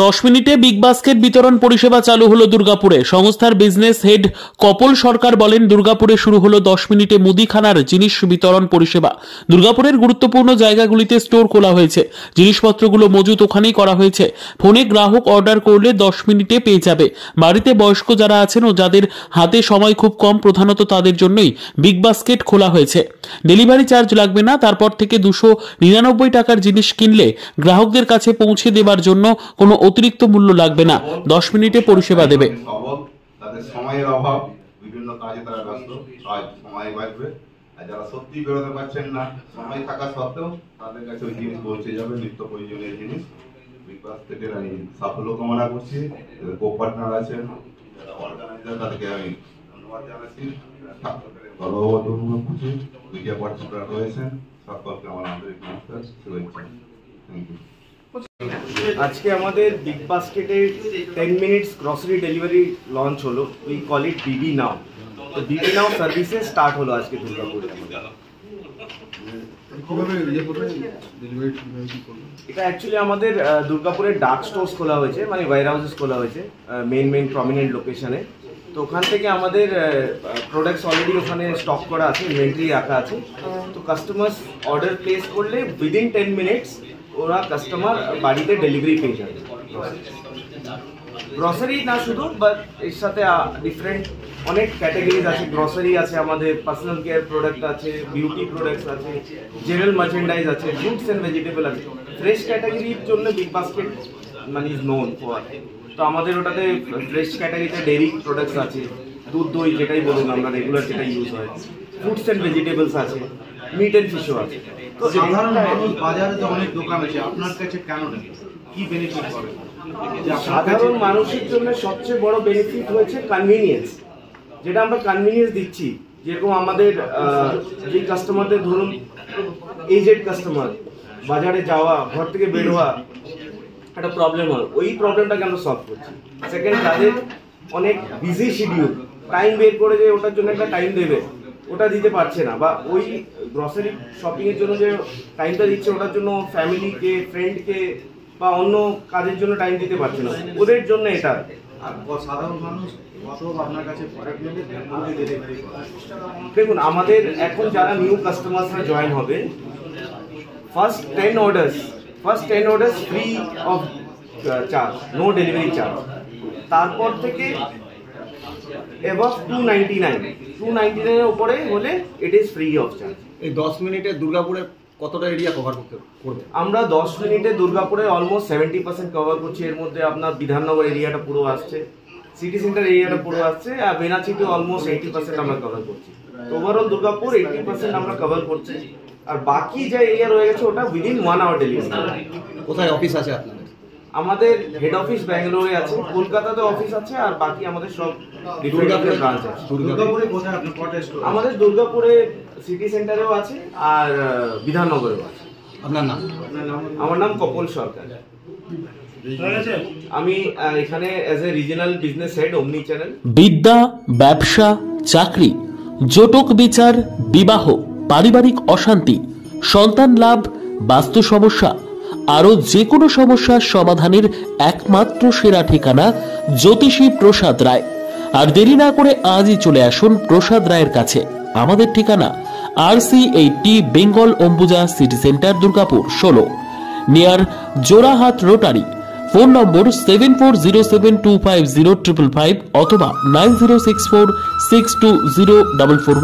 10 মিনিটে big basket বিতরণ পরিষেবা চালু হলো দুর্গাপুরে। সংস্থার বিজনেস হেড কপল সরকার বলেন, দুর্গাপুরে শুরু হলো 10 মিনিটে মুদিখানার জিনিস বিতরণ পরিষেবা। দুর্গাপুরের গুরুত্বপূর্ণ জায়গাগুলিতে স্টোর খোলা হয়েছে, জিনিসপত্রগুলো মজুত ওখানেই করা হয়েছে। ফোনে গ্রাহক অর্ডার করলে 10 মিনিটে পেয়ে যাবে। বাড়িতে বয়স্ক যারা আছেন ও যাদের হাতে সময় খুব কম, প্রধানত তাদের জন্যই বিগ বাস্কেট খোলা হয়েছে। ডেলিভারি চার্জ লাগবে না। তারপর থেকে 299 টাকার জিনিস কিনলে গ্রাহকদের কাছে পৌঁছে দেবার জন্য কোনো অতিরিক্ত মূল্য লাগবে না। 10 মিনিটে পরিষেবা দেবে। তাদের সময়ের অভাব, বিভিন্ন কাজে তারা ব্যস্ত, আজ সময় বাঁচবে। আর যারা সত্যি বেরোতে পারছেন না, সময় থাকা সত্ত্বেও তাদের কাছে ওই জিনিস পৌঁছে যাবে, নিত্য প্রয়োজনীয় জিনিস। বিগ বাস্কেটের আমি সাফল্য কামনা করছি। কো পার্টনার আছেন, যারা অর্গানাইজার, তাদেরকে আমি ধন্যবাদ জানাচ্ছি। গর্ববোধ অনুভব করছি। মিডিয়া পার্টনার রয়েছেন, সকলকে আমার আন্তরিক নমস্কার, শুভেচ্ছা। Thank you. আজকে আমাদের বিগ বাস্কেটের 10 মিনিটস গ্রসারি ডেলিভারি লঞ্চ হলো। We call it BB now. তো বিবি নাও সার্ভিসেস স্টার্ট হলো আজকে দুর্গাপুরে। এটা অ্যাকচুয়ালি আমাদের দুর্গাপুরের ডার্ক স্টোর্স খোলা হয়েছে, মানে ওয়্যার হাউসেস খোলা হয়েছে মেন প্রমিনেন্ট লোকেশনে। তো ওখান থেকে আমাদের প্রোডাক্টস অলরেডি ওখানে স্টক করা আছে, ইনভেন্টরি রাখা আছে। তো কাস্টমার্স অর্ডার প্লেস করলে উইদিন 10 মিনিটস ওরা কাস্টমার বাড়িতে ডেলিভারি পেয়ে যাবে। গ্রসারি না শুধু, বাট এর সাথে ডিফারেন্ট অনেক ক্যাটাগরিজ আছে। গ্রসারি আছে, আমাদের পার্সোনাল কেয়ার প্রোডাক্ট আছে, বিউটি প্রোডাক্টস আছে, জেনারেল মার্চেন্ডাইজ আছে, ফ্রুটস অ্যান্ড ভেজিটেবল আছে। ফ্রেশ ক্যাটাগরির জন্য বিগ বাস্কেট মানে ইজ নোন ফর। তো আমাদের ওটাতে ফ্রেশ ক্যাটাগরিতে ডেইরি প্রোডাক্টস আছে, দুধ দই যেটাই বলুন আমরা রেগুলার যেটা ইউজ হয়, ফ্রুটস অ্যান্ড ভেজিটেবলস আছে, মিট অ্যান্ড ফিশও আছে। তো সাধারণ মানুষ বাজারে যে অনেক দোকান আছে, আপনার কাছে কেন নেই, কি বেনিফিট পাবে? সাধারণ মানুষের জন্য সবচেয়ে বড় বেনিফিট হয়েছে কনভিনিয়েন্স, যেটা আমরা কনভিনিয়েন্স দিচ্ছি। যেরকম আমাদের যে কাস্টমারদের ধরুন এজেড কাস্টমার, বাজারে যাওয়া, ঘর থেকে বের হওয়া একটা প্রবলেম হয়, ওই প্রবলেমটাকে আমরা সলভ করছি। সেকেন্ড, তাদের অনেক বিজি শিডিউল, টাইম বের করে যে ওটার জন্য একটা টাইম দেবে, ওটা দিতে পারছে না, বা ওই গ্রসারি শপিংয়ের জন্য যে টাইমটা দিচ্ছে ওটার জন্য ফ্যামিলিকে, ফ্রেন্ডকে বা অন্য কাজের জন্য টাইম দিতে পারছে না, ওদের জন্য এটা। আর সাধারণ মানুষ আপনার কাছে দেখুন, আমাদের এখন যারা নিউ কাস্টমার্সরা জয়েন হবে, first 10 orders free of charge, no delivery charge. তারপর থেকে above 299 এর উপরে হলে it is free of charge. এই 10 মিনিটে দুর্গাপুরে কতটা এরিয়া কভার করবে? আমরা 10 মিনিটে দুর্গাপুরে অলমোস্ট 70% কভার করছি। এর মধ্যে আপনার বিধাননগর এরিয়াটা পুরো আসছে, সিটি সেন্টার এরিয়াটা পুরো আসছে, আর বেনাচিতে অলমোস্ট 80% আমরা কভার করছি। তো ওভারঅল দুর্গাপুর 80% আমরা কভার করছি, আর বাকি যে এরিয়া রয়ে গেছে ওটা উইদিন 1 আওয়ার ডেলিভারি। কোথায় অফিস আছে আপনাদের? আমাদের হেড অফিস ব্যাঙ্গালোরে আছে, কলকাতাতে অফিস আছে, আর বাকি আমাদের সব ডিফারেন্ট ব্রাঞ্চ আছে। দুর্গাপুরে কোথায় আপনার কটা স্টোর? আমাদের দুর্গাপুরে সিটি সেন্টারেও আছে আর বিধাননগরেও আছে। আপনার নাম? আমার নাম কপল সরকার। আমি এখানে as a regional business head, অমনি চ্যানেল। বিদ্যা, ব্যবসা, চাকরি, জটক বিচার, বিবাহ, পারিবারিক অশান্তি, সন্তান লাভ, বাস্তু সমস্যা, আরো যে কোনো সমস্যার সমাধানের একমাত্র সেরা ঠিকানা জ্যোতিষী প্রসাদ রায়। আর দেরি না করে আজই চলে আসুন প্রসাদ রায়ের কাছে। আমাদের ঠিকানা RC80 Bengal Ambuja city centre, Durgapur 16, near Jorhat rotary. Phone নম্বর 7407250555 অথবা 9064620444।